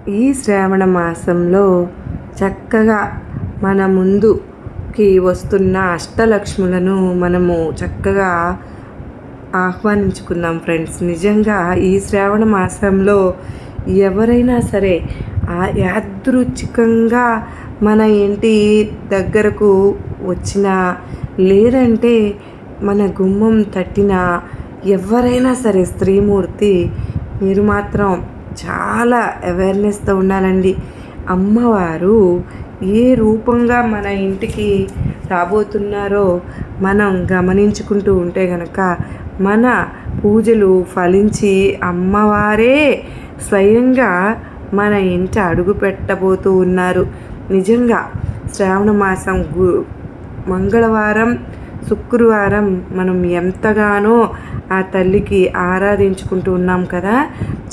ఈ శ్రావణ మాసంలో చక్కగా మన ముందుకి వస్తున్న అష్టలక్ష్ములను మనము చక్కగా ఆహ్వానించుకుందాం ఫ్రెండ్స్. నిజంగా ఈ శ్రావణ మాసంలో ఎవరైనా సరే యాదృచ్ఛికంగా మన ఇంటి దగ్గరకు వచ్చినా, లేదంటే మన గుమ్మం తట్టిన ఎవరైనా సరే స్త్రీమూర్తి, మీరు మాత్రం చాలా అవేర్నెస్తో ఉండాలండి. అమ్మవారు ఏ రూపంగా మన ఇంటికి రాబోతున్నారో మనం గమనించుకుంటూ ఉంటే గనక మన పూజలు ఫలించి అమ్మవారే స్వయంగా మన ఇంట అడుగు పెట్టబోతూ ఉన్నారు. నిజంగా శ్రావణ మాసం మంగళవారం, శుక్రవారం మనం ఎంతగానో ఆ తల్లికి ఆరాధించుకుంటూ ఉన్నాం కదా.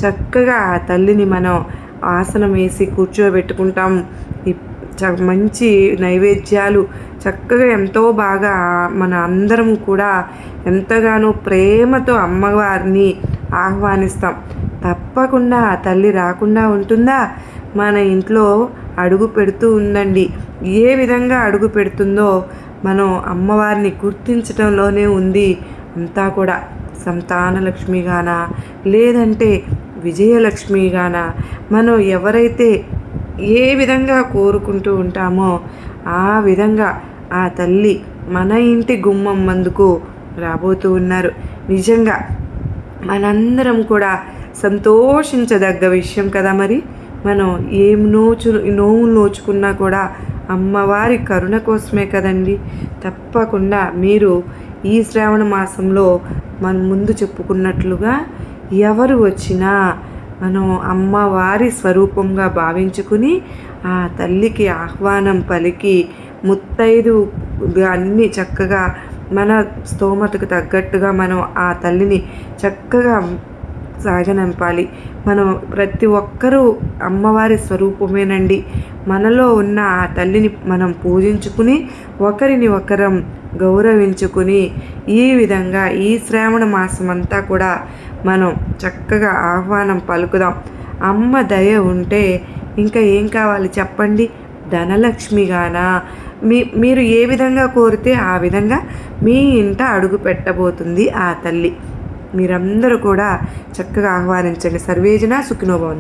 చక్కగా ఆ తల్లిని మనం ఆసనం వేసి కూర్చోబెట్టుకుంటాం. మంచి నైవేద్యాలు చక్కగా ఎంతో బాగా మన అందరం కూడా ఎంతగానో ప్రేమతో అమ్మవారిని ఆహ్వానిస్తాం. తప్పకుండా ఆ తల్లి రాకుండా ఉంటుందా? మన ఇంట్లో అడుగు పెడుతూ ఉందండి. ఏ విధంగా అడుగు పెడుతుందో మనం అమ్మవారిని గుర్తించడంలోనే ఉంది. అంతా కూడా సంతానలక్ష్మిగానా, లేదంటే విజయలక్ష్మిగానా, మనం ఎవరైతే ఏ విధంగా కోరుకుంటూ ఉంటామో ఆ విధంగా ఆ తల్లి మన ఇంటి గుమ్మం ముందుకు రాబోతూ ఉన్నారు. నిజంగా మనందరం కూడా సంతోషించదగ్గ విషయం కదా. మరి మనం ఏం నోవులు నోచుకున్నా కూడా అమ్మవారి కరుణ కోసమే కదండి. తప్పకుండా మీరు ఈ శ్రావణ మాసంలో మనం ముందు చెప్పుకున్నట్లుగా ఎవరు వచ్చినా మనం అమ్మవారి స్వరూపంగా భావించుకుని ఆ తల్లికి ఆహ్వానం పలికి ముత్తైదుగా అన్నీ చక్కగా మన స్తోమతకు తగ్గట్టుగా మనం ఆ తల్లిని చక్కగా సాగనంపాలి. మనం ప్రతి ఒక్కరూ అమ్మవారి స్వరూపమేనండి. మనలో ఉన్న ఆ తల్లిని మనం పూజించుకుని ఒకరిని ఒకరం గౌరవించుకుని ఈ విధంగా ఈ శ్రావణ మాసం అంతా కూడా మనం చక్కగా ఆహ్వానం పలుకుదాం. అమ్మ దయ ఉంటే ఇంకా ఏం కావాలి చెప్పండి. ధనలక్ష్మిగానా మీరు ఏ విధంగా కోరితే ఆ విధంగా మీ ఇంట అడుగు పెట్టబోతుంది ఆ తల్లి. మీరందరూ కూడా చక్కగా ఆహ్వానించండి. సర్వేజన సుఖినో భవంతు.